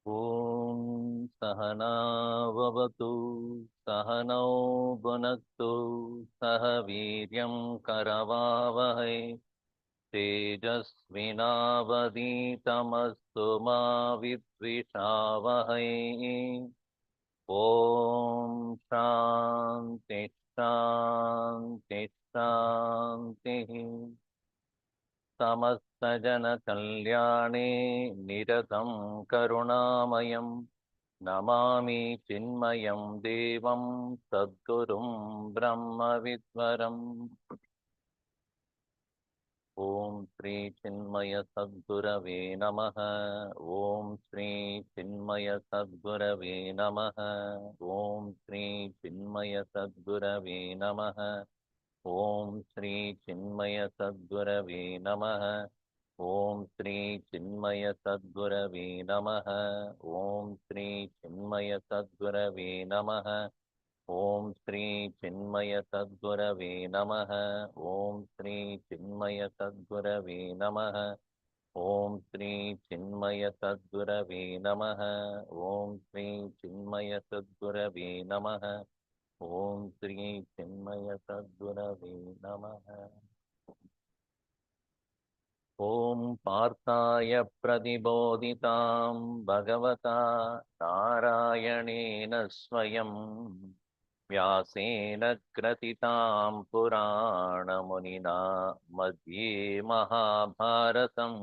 Om Sahana Vavatu Sahanau Bhunaktu Sahaviryam Karavavahai Tejasvinavaditamastu ma vidvishavahai. Om Shanti Shanti Shanti. Samastajana Kalyane Niratam Karunamayam Namami Chinmayam Devam Sadgurum Brahma Vidvaram. Om Sri Chinmaya Sadgurave Namaha. Om Sri Chinmaya Sadgurave Namaha. Om Sri Chinmaya Sadgurave Namaha. Om Sri Chinmaya Sadgurave Namaha. Om Sri Chinmaya Sadgurave Namaha. Om Sri Chinmaya Sadgurave Namaha. Om Sri Chinmaya Sadgurave Namaha. Om Sri Chinmaya Sadgurave Namaha. Om Sri Chinmaya Sadgurave Namaha. Om Sri Chinmaya Sadgurave Namaha. Om Sri Chinmaya Sadgurave Namaha. Om Parthaya Pradibodhitam Bhagavata Narayanena Swayam Vyasena Kratitam Purana Munina Madhye Mahabharatam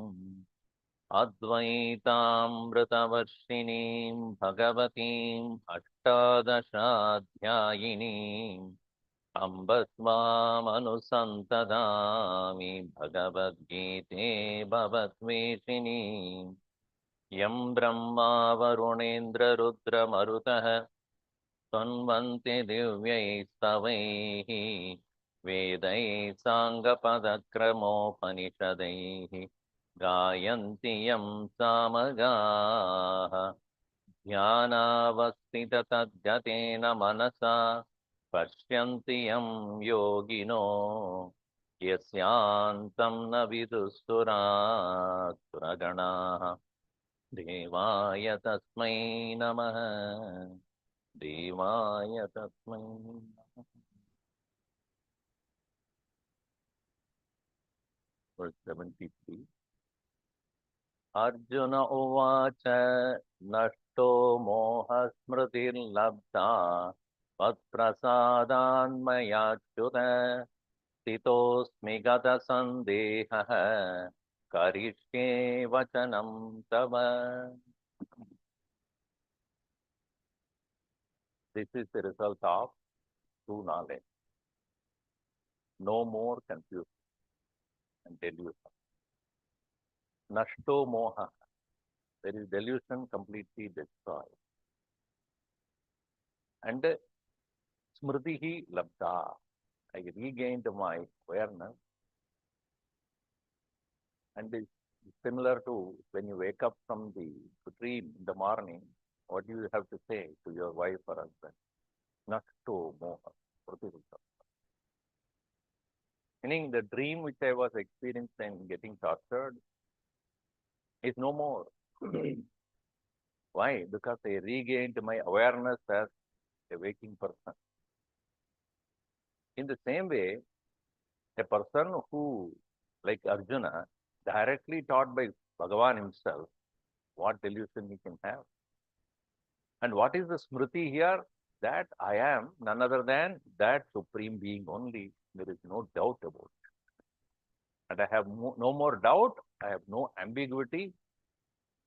Advaitaamritavarshiniim Bhagavatim Ashtadashadhyayinim Amba Swamanusantatami Bhagavad Gite Bhavatveshini Yam Brahma Varunendra Rudra Marutah Tanvanti Divyai Stavaihi Vedai Sangapadakramopanisadaihi Gayanti Yam Samagaha Dhyanavasthitatadhyatena Manasa Pashyanti Yam Yogino Yasyantam Navidustura Suragana Devaya Tasmai Namaha Devaya Tasmai Namaha. Verse 73. Arjuna Uvacha Nashto Moha Smritir Labdha Vat Prasadan Mayachyuta Titosmi Gata Sandeha Karishye Vachanam Tava. This is the result of true knowledge. No more confusion and delusion. Nashto Moha. There is delusion completely destroyed. And Smritihi Labdha. I regained my awareness, and it's similar to when you wake up from the dream in the morning, what do you have to say to your wife or husband? Nashto Moha. Meaning the dream which I was experiencing getting tortured is no more. Why? Because I regained my awareness as a waking person. In the same way, a person who, like Arjuna, directly taught by Bhagavan himself, what delusion he can have. And what is the Smriti here? That I am none other than that Supreme Being only. There is no doubt about it. And I have no more doubt. I have no ambiguity.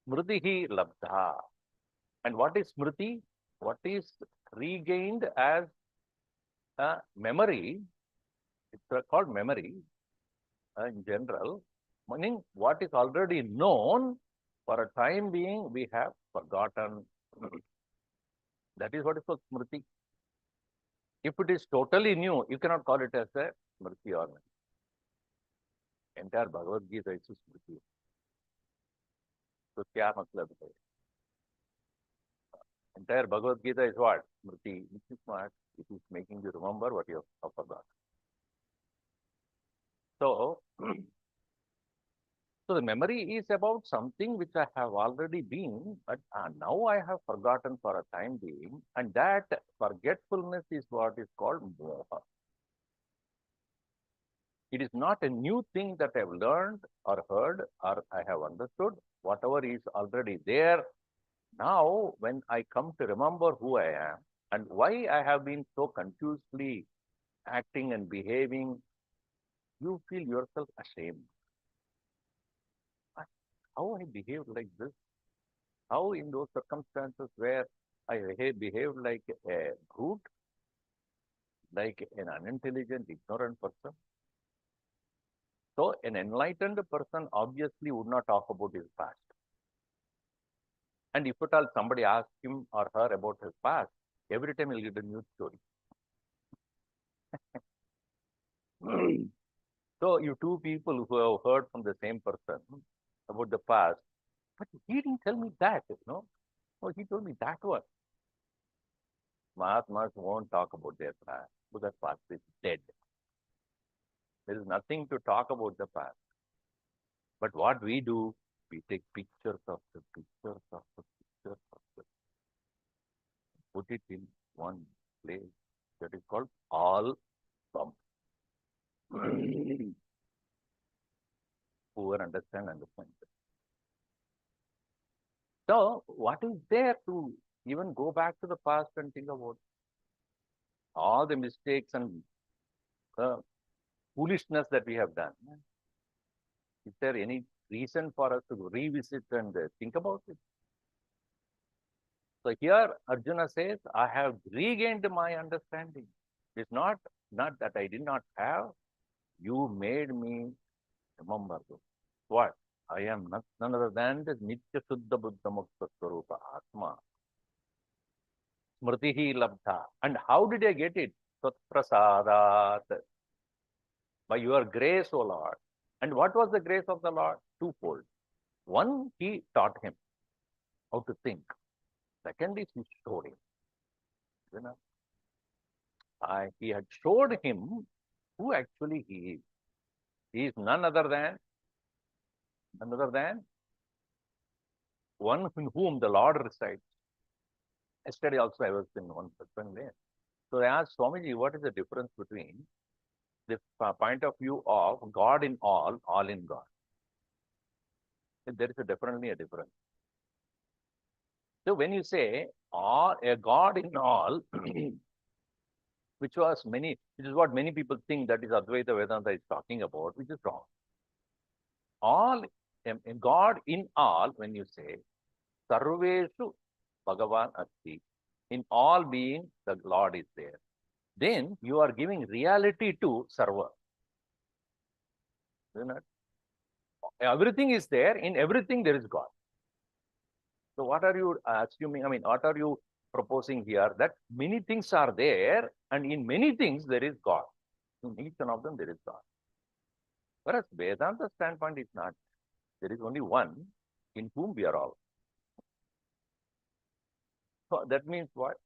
Smritihi labdha. And what is Smriti? What is regained as a memory? It's called memory in general, meaning what is already known, for a time being we have forgotten. That is what is called Smriti. If it is totally new, you cannot call it as a Smriti or not. Entire Bhagavad Gita is Smriti. तो क्या मतलब है? Entire Bhagavad Gita is what? Smriti, which is what? It is making you remember what you have forgot. So, so the memory is about something which I have already been, but now I have forgotten for a time being, and that forgetfulness is what is called moha. It is not a new thing that I have learned or heard or I have understood. Whatever is already there, now when I come to remember who I am and why I have been so confusedly acting and behaving, you feel yourself ashamed. How I behaved like this? How in those circumstances where I behaved like a brute, like an unintelligent, ignorant person? So an enlightened person obviously would not talk about his past. And if at all somebody asks him or her about his past, every time he'll get a new story. So you two people who have heard from the same person about the past, but he didn't tell me that, Oh, he told me that one. Mahatmas won't talk about their past because past is dead. There is nothing to talk about the past. But what we do, we take pictures of the pictures of the pictures of the, put it in one place that is called album. Poor understand. So, what is there to even go back to the past and think about all the mistakes and foolishness that we have done? Is there any reason for us to revisit and think about it? So here Arjuna says, I have regained my understanding. It's not that I did not have. You made me remember this. What? I am none other than the Nitya Shuddha Buddha Mukta Swarupa Atma. Smritihi Labdha. And how did I get it? Sat Prasadat. By your grace, O Lord. And what was the grace of the Lord? Twofold. One, he taught him how to think. Second is he showed him. You know, he had showed him who actually he is. He is none other than one in whom the Lord resides. Yesterday also I was in one person there. So I asked Swamiji, what is the difference between the point of view of God in all in God? There is definitely a difference. So when you say a God in all, which is what many people think that is Advaita Vedanta is talking about, which is wrong. All, God in all, when you say, Sarveshu Bhagavan Asti, in all being, the Lord is there. Then you are giving reality to Sarva. Everything is there, in everything there is God. So what are you assuming? I mean, what are you proposing here? That many things are there, and in many things there is God. In each one of them there is God. Whereas Vedanta standpoint is not. There is only one in whom we are all. So that means what?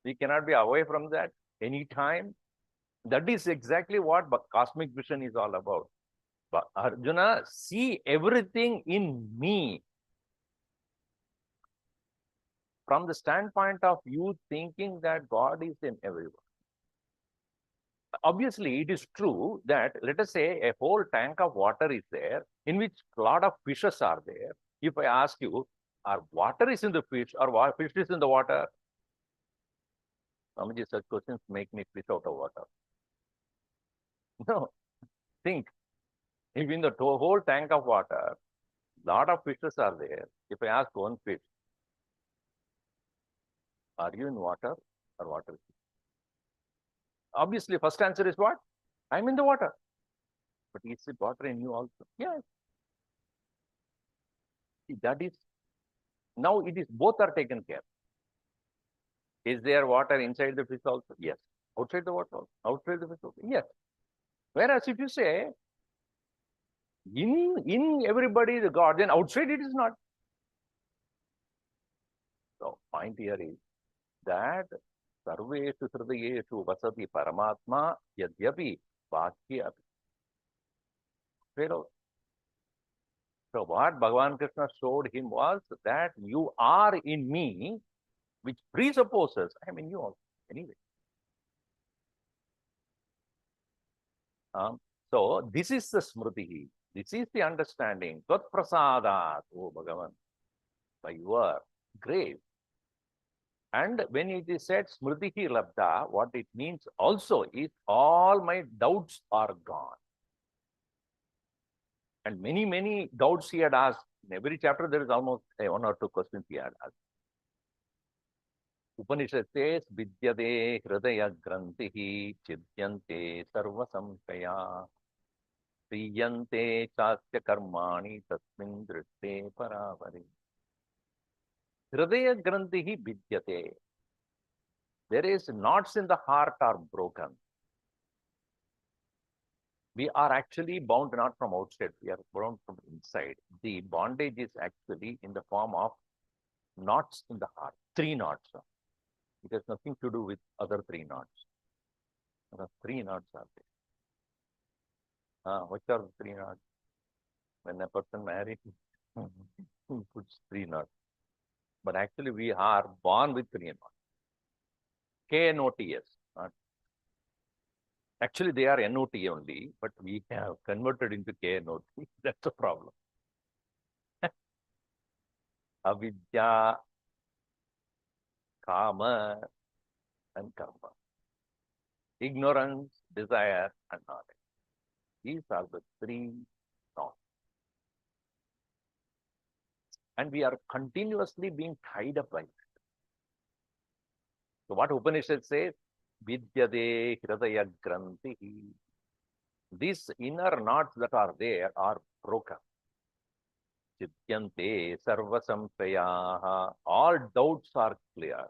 We cannot be away from that anytime. That is exactly what cosmic vision is all about. But Arjuna, see everything in me. From the standpoint of you thinking that God is in everyone. Obviously, it is true that, let us say, a whole tank of water is there, in which a lot of fishes are there. If I ask you, are water is in the fish or fish is in the water? Swamiji, such questions make me fish out of water. No, think. If in the whole tank of water, lot of fishes are there. If I ask one fish, are you in water or water? Obviously, first answer is what? I'm in the water. But is it water in you also? Yes. That is, now it is both are taken care. Is there water inside the fish also? Yes. Outside the water also? Outside the fish also? Yes. Whereas if you say, in everybody the God, then outside it is not. point here is that sarveshu hridayeshu vasati paramatma yadyapi vakya api. So what Bhagavan Krishna showed him was that you are in me, which presupposes I am in you also. Anyway. So this is the smriti. This is the understanding. Tvat prasadat, oh Bhagavan, by your grace. And when it is said smriti labda, what it means also is all my doubts are gone. And many doubts he had asked. In every chapter, there is almost one or two questions he had asked. Upanishad says, Vidyade hridaya grantihi chidyante sarva samshaya priyante chasya karmani tasmin drishte paravari. Hridaya grantihi vidyate. There is knots in the heart are broken. We are actually bound not from outside, we are bound from inside. The bondage is actually in the form of knots in the heart, 3 knots. It has nothing to do with other 3 knots. There are 3 knots are there. What are the 3 knots? When a person marries, he puts 3 knots. But actually, we are born with 3 knots. K-N-O-T-S. Actually, they are N-O-T only, but we have converted into K-N-O-T. That's the problem. Avidya, Kama, and Karma. Ignorance, desire, and knowledge. These are the 3 knots. And we are continuously being tied up by it. So what Upanishad says, Vidyade hridaya grantihi. These inner knots that are there are broken. Chidyante sarva samshayaha. All doubts are cleared.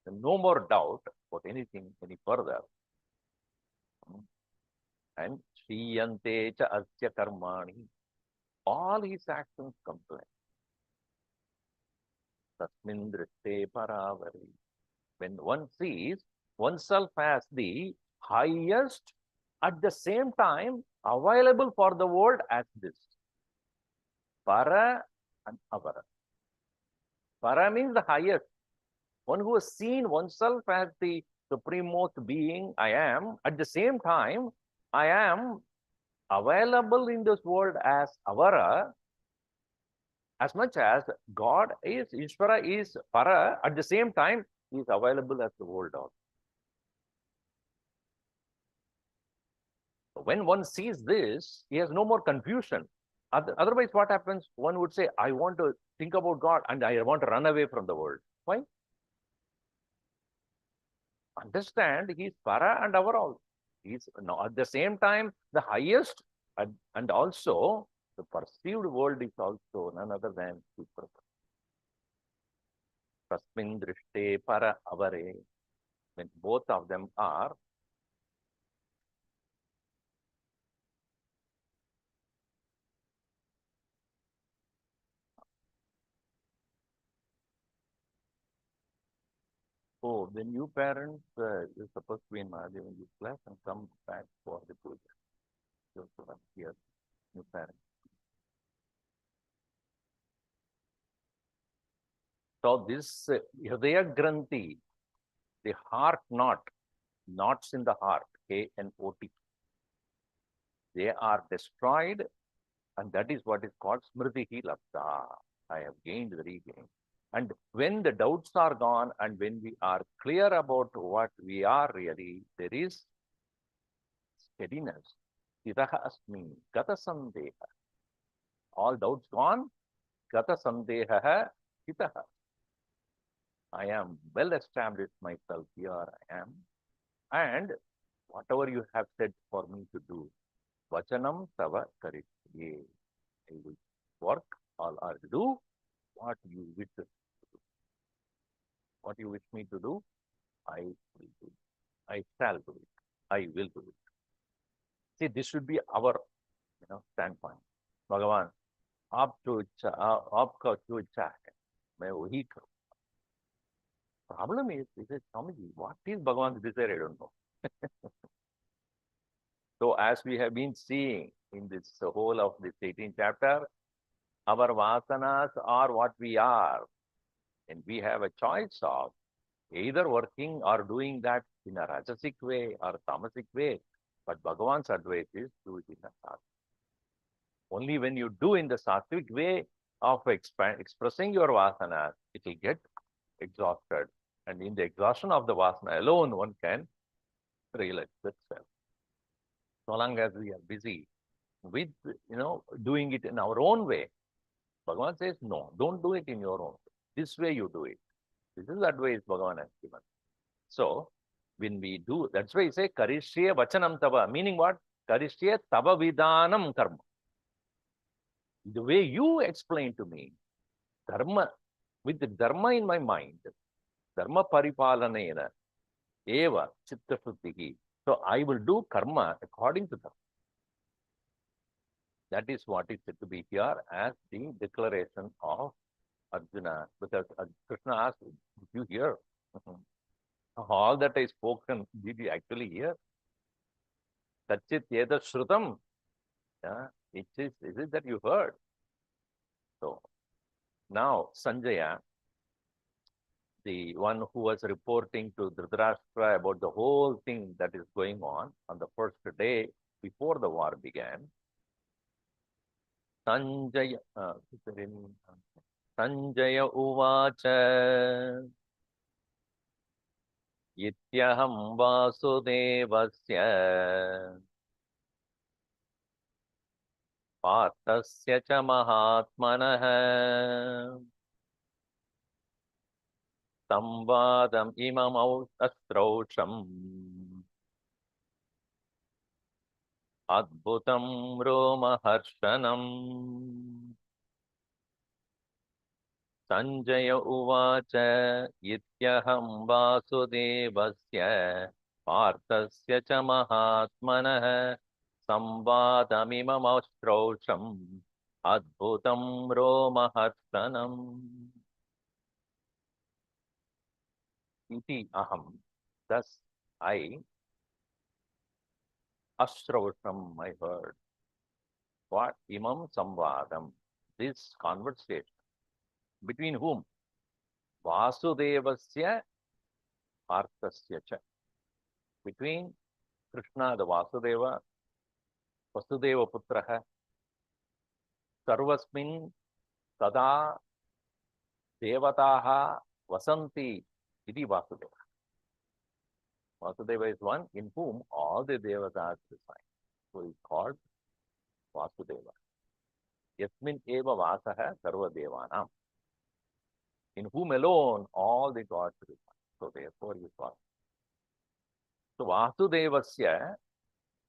No more doubt about anything any further. And Shriyante cha asya karmani. All his actions come to end. Tasmin drishte paravari. When one sees oneself as the highest, at the same time available for the world as this. Para and avara. Para means the highest. One who has seen oneself as the supremost being, I am, at the same time, I am available in this world as avara, as much as God is, Ishvara is para, at the same time, he is available as the world also. When one sees this, he has no more confusion. Otherwise, what happens? One would say, I want to think about God and I want to run away from the world. Why? Understand, he is para and avara. He is at the same time the highest, and also the perceived world is also none other than super. Tasmin drishte para avare. When both of them are oh, the new parents is supposed to be in Mahadevanji's class and come back for the puja. So here, new parents. So this Hridaya Granthi, the heart knot, knots in the heart, K-N-O-T, they are destroyed, and that is what is called Smriti Labda. I have gained the regain. And when the doubts are gone and when we are clear about what we are really, there is steadiness. Stiraha asmi, gata sandeha. All doubts gone, gata sandeha, hitaha. I am well established myself, here I am. And whatever you have said for me to do, vachanam tava karitye. I will work or do what you wish to do. What you wish me to do, I will do. I shall do it. I will do it. See, this should be our standpoint. आपका जो इच्छा है मैं वही करूँ. Problem is, he says, Swamiji, what is Bhagavan's desire? I don't know. So as we have been seeing in this whole of this 18th chapter, our vasanas are what we are. And we have a choice of either working or doing that in a rajasic way or tamasic way. But Bhagavan's advice is do it in a sattvic. Only when you do in the sattvic way of expressing your vasanas, it will get exhausted. And in the exhaustion of the vasana alone, one can realize itself. So long as we are busy with, doing it in our own way, Bhagavan says, no, don't do it in your own way. This way you do it. This is the advice Bhagavan has given. So, when we do, that's why he say, Karishya Vachanam Tava, meaning what? Karishya Tava Vidanam Karma. The way you explain to me, dharma, with the dharma in my mind, dharma paripalanena, eva chitta shuddhihi. So, I will do karma according to dharma. That is what is said to be here as the declaration of Arjuna. Because Krishna asked, did you hear? All that I spoken, did you actually hear? Tachit yeda shrutam. Yeah, is it that you heard? So now Sanjaya, the one who was reporting to Dhritarashtra about the whole thing that is going on the first day before the war began, Sanjaya uvacha ityaham vasudevasya पार्थस्य च महात्मनः संवादम् इमम् अस्त्रौषम् अद्भुतं रोमहर्षणम् संजय उवाच इत्यहं वासुदेवस्य पार्थस्य च महात्मनः संवादमिममश्रौषम् अद्भुतं रोमहर्षणम् इति अहं, thus I, Ashrausham, I heard. What? Imam Samvadam. This conversation. Between whom? Vasudevasya Parthasya cha. Between Krishna, the Vasudeva, Vasudeva Putraha, Sarvasmin Sada Devataha Vasanti Iti Vasudeva. Vasudeva is one in whom all the Devatas reside. So he is called Vasudeva. Yasmin eva vasaha sarva devanam. In whom alone all the gods reside. So therefore he is Vasudeva. So Vasudevasya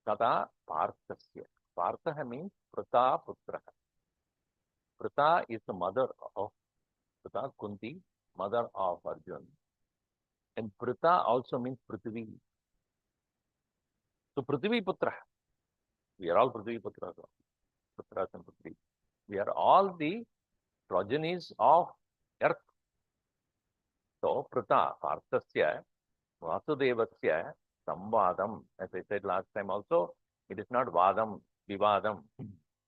Tata Parthasya. Partha means Prata Putra. Prata is the mother of Prata, Kunti, mother of Arjuna. And Prita also means Prithvi. So Prithvi Putra. We are all Prithvi Putras. Putras and Prithvi. We are all the progenies of earth. So Prita, Parthasya, Vasudevasya, Samvadam. As I said last time also, it is not Vadam, Vivadam.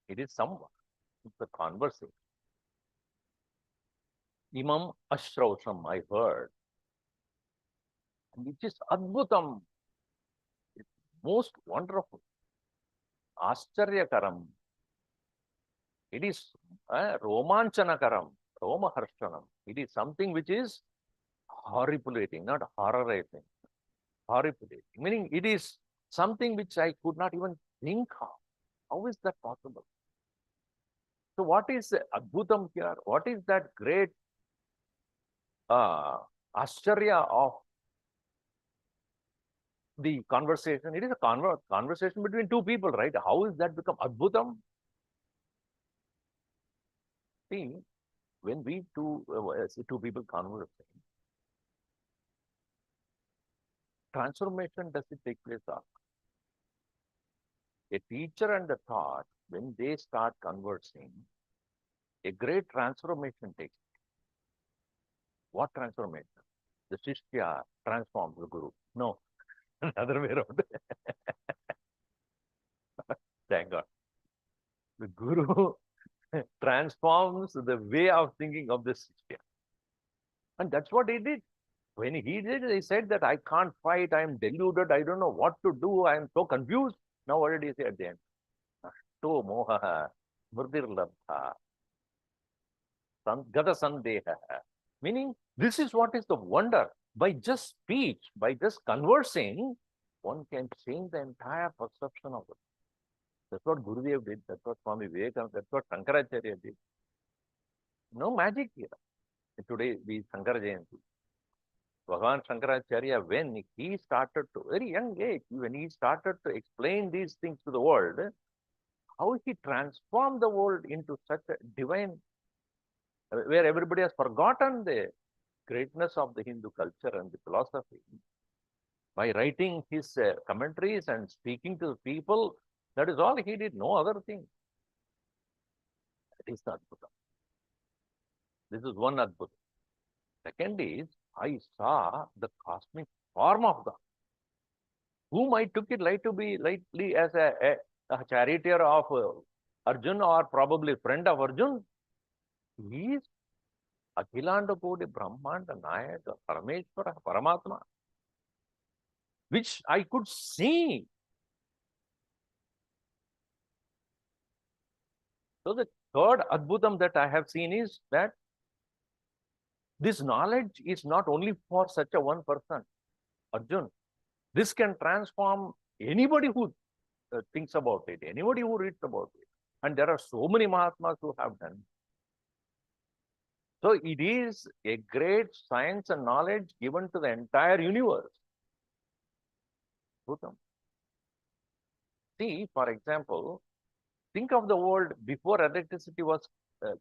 It is Samvad. It's a conversation. Imam Ashrausham, I heard. Which is Adbhutam. It's most wonderful. Ascharya-karam. It is Romanchana-karam, Romaharshanam. It is something which is horripulating, not horrorizing. Horripulating. Meaning it is something which I could not even think of. How is that possible? So what is Adbhutam here? What is that great Ascharya of the conversation? It is a conversation between two people, right? How is that become Adbhutam? See, when we two people conversing, transformation does it take place after? A teacher and a thought, when they start conversing, a great transformation takes place. What transformation? the Shishya transforms the Guru. No, other way around. Thank God. The Guru transforms the way of thinking of the Shishya. And that's what he did. When he did, he said that I can't fight, I'm deluded, I don't know what to do, I'm so confused. Now what did he say at the end? Ashto moha murdirlabha gata sandeha. Meaning, this is what is the wonder. By just speech, by just conversing, one can change the entire perception of it. That's what Gurudev did. That's what Swami Vivekananda, that's what Shankaracharya did. No magic here. Today, we Shankara Jayanti. Bhagavan Shankaracharya, when he started to, very young age, when he started to explain these things to the world, how he transformed the world into such a divine, where everybody has forgotten the greatness of the Hindu culture and the philosophy. By writing his commentaries and speaking to the people, that is all he did, no other thing. That is the Adbhuta. This is one Adbhuta. Second is, I saw the cosmic form of God, whom I took it lightly as a charioteer of Arjun, or probably friend of Arjun. He is Akhilanda Kodi Brahmanda Nayaka Parameshwara Paramatma, which I could see. So the third Adbhutam that I have seen is that this knowledge is not only for such a one person, Arjun. This can transform anybody who thinks about it, anybody who reads about it. And there are so many Mahatmas who have done. So it is a great science and knowledge given to the entire universe. Bhutam. See, for example, think of the world before electricity was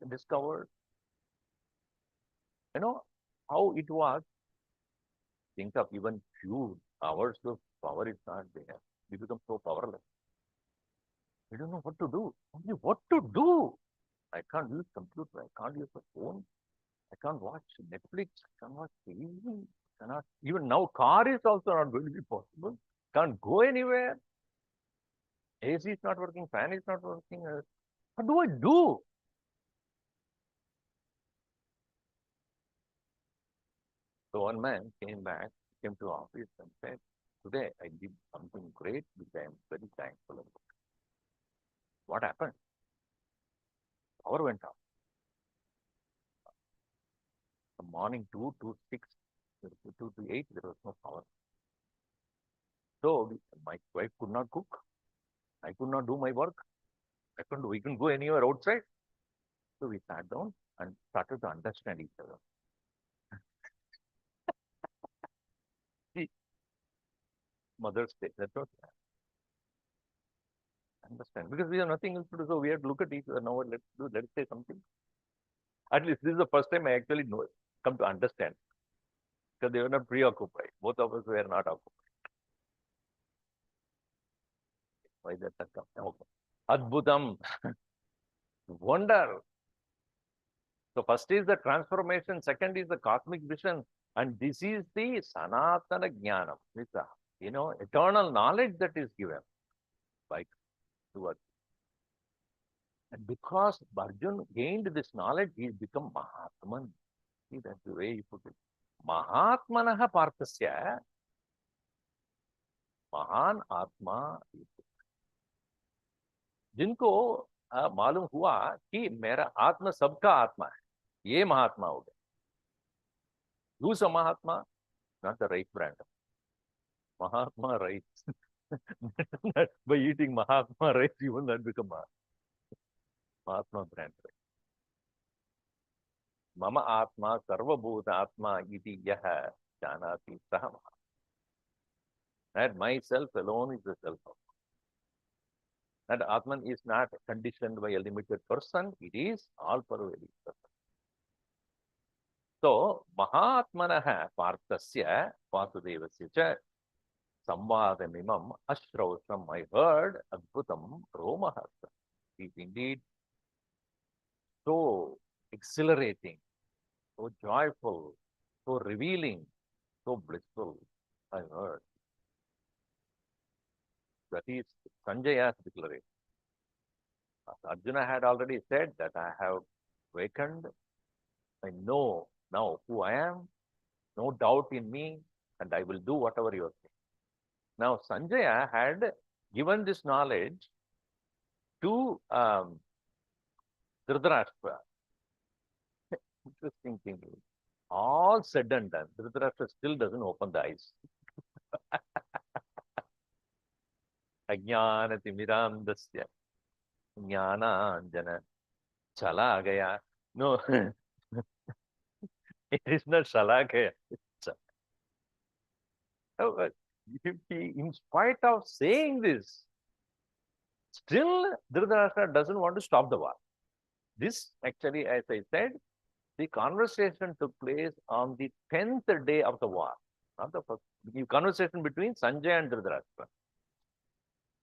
discovered. You know how it was. Think of even few hours of power is not there. We become so powerless. We don't know what to do. Only what to do. I can't use computer. I can't use a phone. I can't watch Netflix. I can't watch TV. Cannot. Even now, car is also not going to be possible. Can't go anywhere. AC is not working. Fan is not working. What do I do? So one man came back, came to office and said, today I did something great which I am very thankful about. What happened? Power went off. From morning 2 to 6, 2 to 8, there was no power. So my wife could not cook. I could not do my work. We couldn't go anywhere outside. So we sat down and started to understand each other. See, Mother's Day, that's what I understand. Because we have nothing else to do, so we have to look at each other. Now let's say something. At least this is the first time I actually know, come to understand. Because they were not preoccupied. Both of us were not occupied. Why that has come? Okay. Adbhutam. Wonder. So first is the transformation, second is the cosmic vision, and this is the Sanatana Jnanam. It's a, eternal knowledge that is given by towards. And because Arjun gained this knowledge, he become Mahatman. See, that's the way he put it. Mahatmanaha Parthasya, Mahan Atma. जिनको मालूम हुआ कि मेरा आत्मा सबका आत्मा है, ये महात्मा हो गए. Who's a Mahatma? Not the rice brand. Mahatma rice. By eating Mahatma rice, you will not become Mahatma brand. Mama Atma Sarvabhuta Atma iti yaha janati saha. That myself alone is the self. That Atman is not conditioned by a limited person, it is all pervading person. So, Mahatmanaha Parthasya Vasudevasya cha Samvadamimam Ashrausam, I heard Adbhutam Romahasa. It is indeed so exhilarating, so joyful, so revealing, so blissful, I heard. That is Sanjaya's declaration. Arjuna had already said that I have awakened, I know now who I am, no doubt in me, and I will do whatever you are saying. Now, Sanjaya had given this knowledge to Dhritarashtra. Interesting thing is, all said and done, Dhritarashtra still doesn't open the eyes. Ajnana timirandasya jnana anjana chala gaya. No, it is not chala gaya. So, in spite of saying this, still Dhritarashtra doesn't want to stop the war. This actually, as I said, the conversation took place on the 10th day of the war, not the first. The conversation between Sanjay and Dhritarashtra.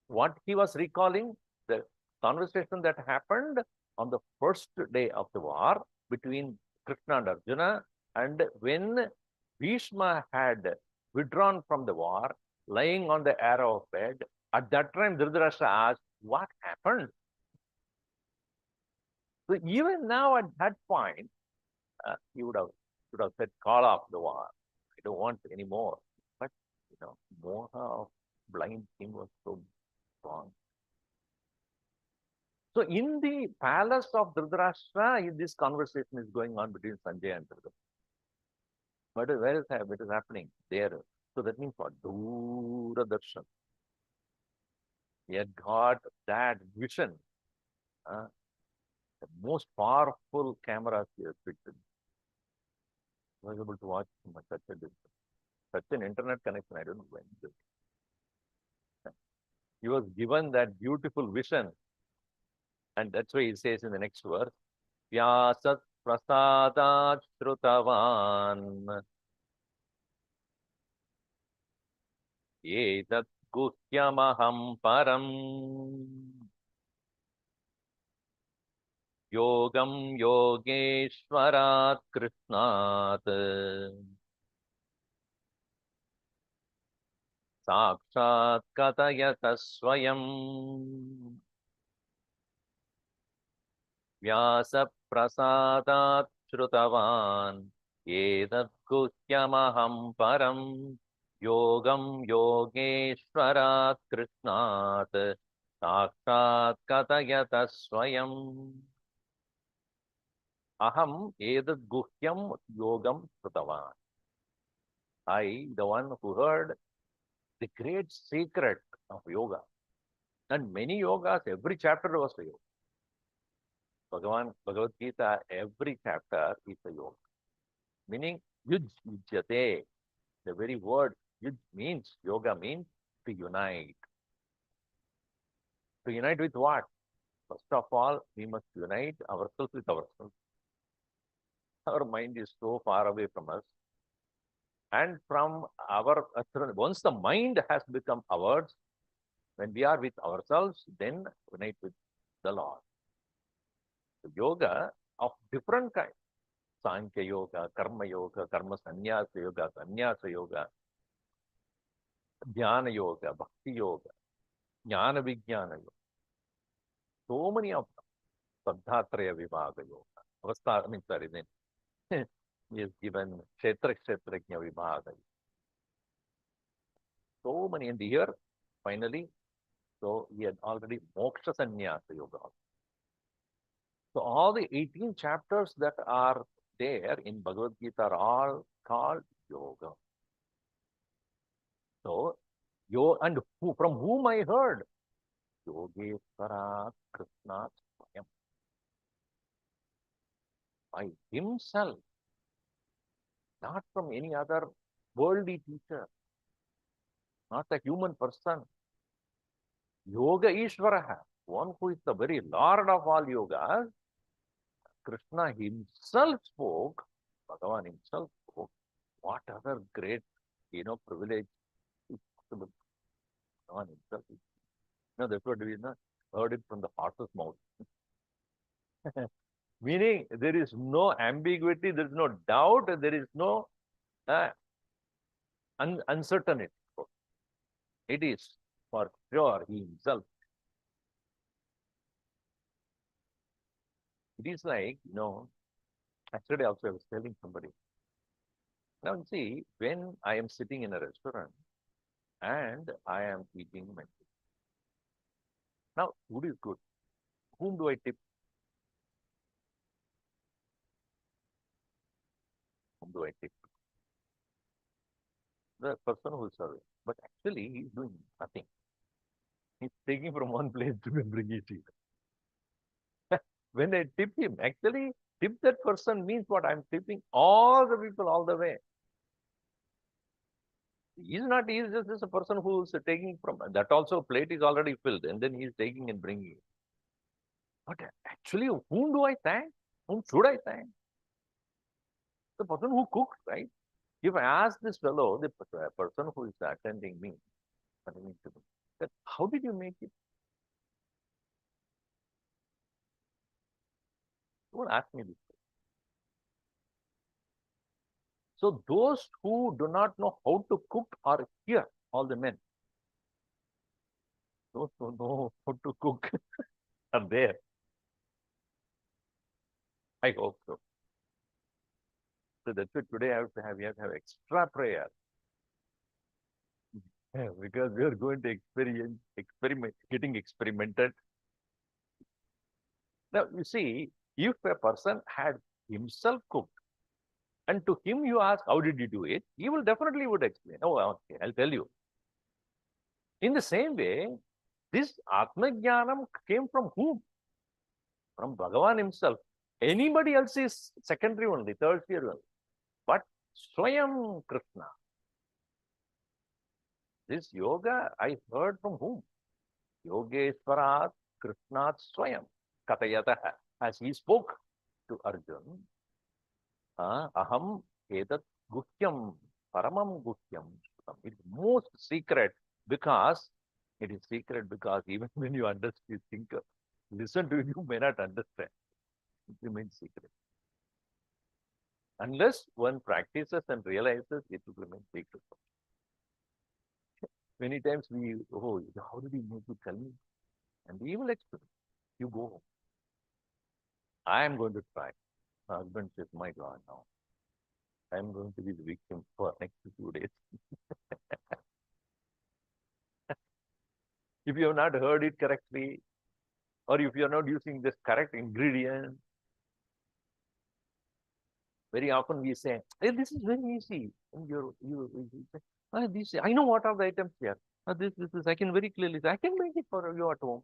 What he was recalling, the conversation that happened on the first day of the war between Krishna and Arjuna, and when Bhishma had withdrawn from the war, lying on the arrow bed, at that time Dhritarashtra asked, what happened? So even now at that point, he would have said, call off the war. I don't want any more. But, moha of blind king was so strong. So in the palace of Dhritarashtra, this conversation is going on between Sanjay and Dhritarashtra. But where is it is happening? There. So that means what? Duradarshan. He had got that vision. The most powerful cameras he has fitted. He was able to watch from such a distance. Such an internet connection, I don't know when. He was given that beautiful vision. And that's why he says in the next verse, Vyasat prasadat shrutavan etat guhyamaham param yogam yogeshwarat krishnat sakshat katayata swayam vyasa prasadat shrutavan etat guhyamaham param yogam yogeshwarat krishnat sakshat katayata swayam aham edat guhyam yogam shrutavan. I, the one who heard the great secret of yoga. And many yogas, every chapter was a yoga. Bhagavad Gita, every chapter is a yoga. Meaning, yuj yujyate. The very word yuj means, yoga means to unite. To unite with what? First of all, we must unite ourselves with ourselves. Our mind is so far away from us. And from our, once the mind has become ours, when we are with ourselves, then unite with the Lord. So yoga of different kinds. Sankhya yoga, karma sannyasa yoga, dhyana yoga, bhakti yoga, jnana vijnana yoga. So many of them. Saddhatraya vibhaga yoga. Then he has given kshetrajna vibhaga. So many in the year, finally. So he had already moksha sannyasa yoga. So all the 18 chapters that are there in Bhagavad Gita are all called yoga. So, and from whom I heard? Yogeshwara Krishna Swayam. By himself, not from any other worldly teacher, not a human person. Yoga Ishwaraha, one who is the very Lord of all yogas, Krishna himself spoke, Bhagavan himself spoke. What other great, privilege is possible? Bhagavan himself is. That's what we heard it from the horse's mouth. Meaning, there is no ambiguity, there is no doubt, there is no uncertainty. It is for sure he himself. It is like, yesterday also I was telling somebody. Now, you see, when I am sitting in a restaurant and I am eating my food. Now, food is good. Whom do I tip? Whom do I tip? The person who is serving. But actually, he is doing nothing. He's taking from one place to bring it here. When I tip him, actually, tip that person means what? I'm tipping all the people all the way. He's just a person who's taking from that also plate is already filled and then he's taking and bringing it. But actually, whom do I thank? Whom should I thank? The person who cooked, right? If I ask this fellow, the person who is attending me, that how did you make it? Don't ask me this. So those who do not know how to cook are here, all the men. Those who know how to cook are there. I hope so. So that's why today we have to have extra prayer. Yeah, because we are going to getting experimented. Now, you see, if a person had himself cooked, and to him you ask, how did you do it? He will definitely would explain. Oh, okay, I'll tell you. In the same way, this Atma Jnanam came from whom? From Bhagavan himself. Anybody else is secondary only, tertiary only. But Swayam Krishna. This yoga I heard from whom? Yogeshwarat Krishnat Swayam. Katayataha. As he spoke to Arjun, Aham Edat Guhyam Paramam Guhyam. It's most secret because even when you understand, listen to it, you may not understand. It remains secret. Unless one practices and realizes, it will remain secret. Many times how did you make it? Tell me. And we will explain. You go home. I am going to try. My husband says, my God, now I am going to be the victim for next 2 days. If you have not heard it correctly, or if you are not using this correct ingredient, very often we say, hey, this is very easy. And you say, I know what are the items here. This, I can very clearly say, I can make it for you at home.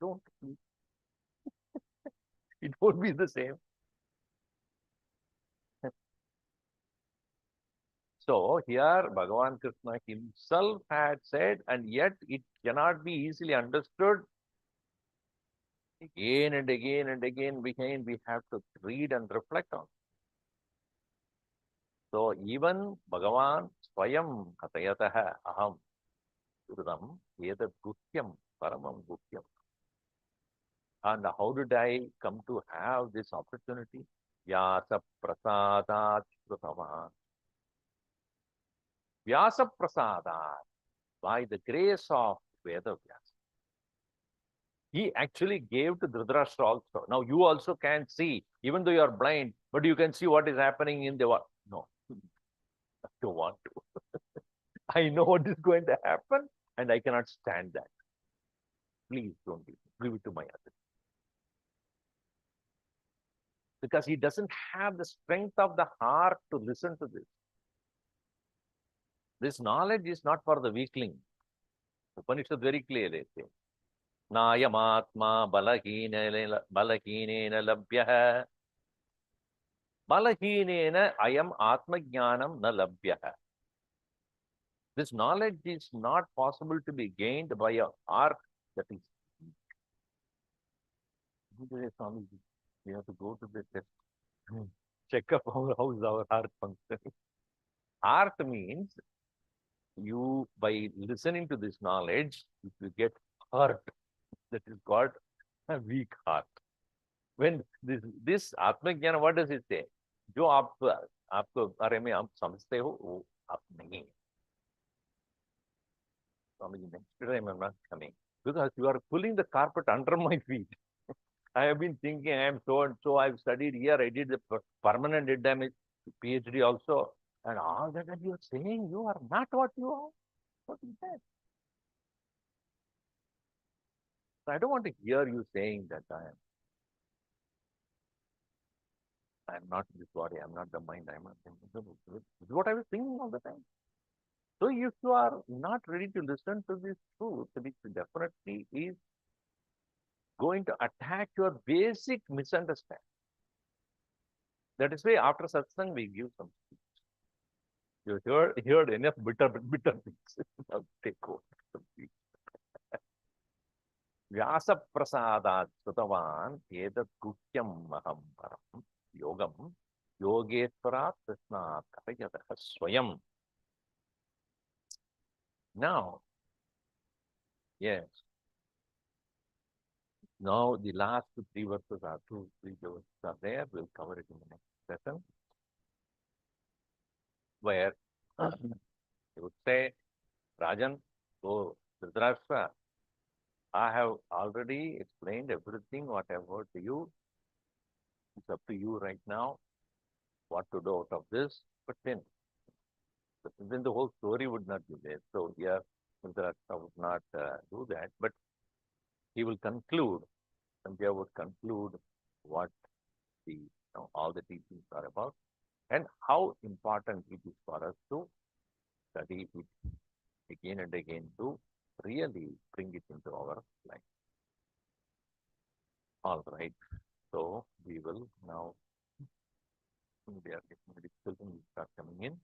Don't, please. It won't be the same. So here Bhagavan Krishna himself had said, and yet it cannot be easily understood. Again and again and again, we have to read and reflect on. So even Bhagavan Swayam Katayataha Aham Sudam Edat Guhyam Paramam Guhyam. And how did I come to have this opportunity? Vyasa Prasadat Shrutama. Vyasa Prasadat, by the grace of Veda Vyasa. He actually gave to Dhritarashtra also. Now you also can see, even though you are blind, but you can see what is happening in the world. No, I don't want to. I know what is going to happen and I cannot stand that. Please don't give it to my other. Because he doesn't have the strength of the heart to listen to this. This knowledge is not for the weakling. Upanishad very clearly says, Nayamatma balahinena labhyah. Balahinena ayam atma jnanam na labhyah. This knowledge is not possible to be gained by a heart that is weak. We have to go to the test. Check up how is our heart functioning. Heart means you, by listening to this knowledge, if you get hurt, that is called a weak heart. When this Atma Jnana, what does it say? जो आप आपको बारे में आप समझते हो वो आप नहीं है. Swamiji, next time I'm not coming because you are pulling the carpet under my feet. I have been thinking I am so and so. I've studied here. I did the permanent did damage PhD also, and all that. And you are saying you are not what you are. What is that? So I don't want to hear you saying that I am not this body. I'm not the mind. I'm not. This is what I was thinking all the time. So if you are not ready to listen to this truth, which definitely is going to attack your basic misunderstanding. That is why after satsang we give some. You heard enough bitter things. Now take over. व्यासप्रसादात् श्रुतवान् एतत् गुह्यम् अहं परं योगं योगेश्वरात् कृष्णात् कथयतः स्वयं. Now, yes, now the last three verses are three verses are there. We'll cover it in the next session, where he would say, Rajan, oh, Dhritarashtra, I have already explained everything what I have heard to you. It's up to you right now what to do out of this. But then the whole story would not be there. So here, Dhritarashtra would not do that. But he will conclude, Sandhya would conclude what all the teachings are about and how important it is for us to study it again and again to really bring it into our life. All right. So we will now, we are getting ready, children will start coming in.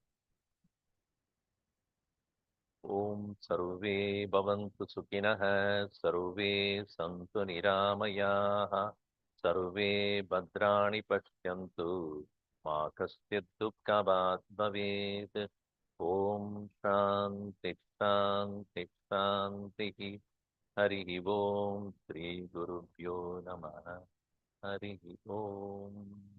Om Sarve Bhavantu Sukhinah Sarve Santu Niramayah Sarve Bhadrani Pashyantu Ma Kasyat Dukkhabhat Bhavet. Om Shanti Shanti Shanti. Hari Om Sri Gurubhyo Namaha. Hari Om.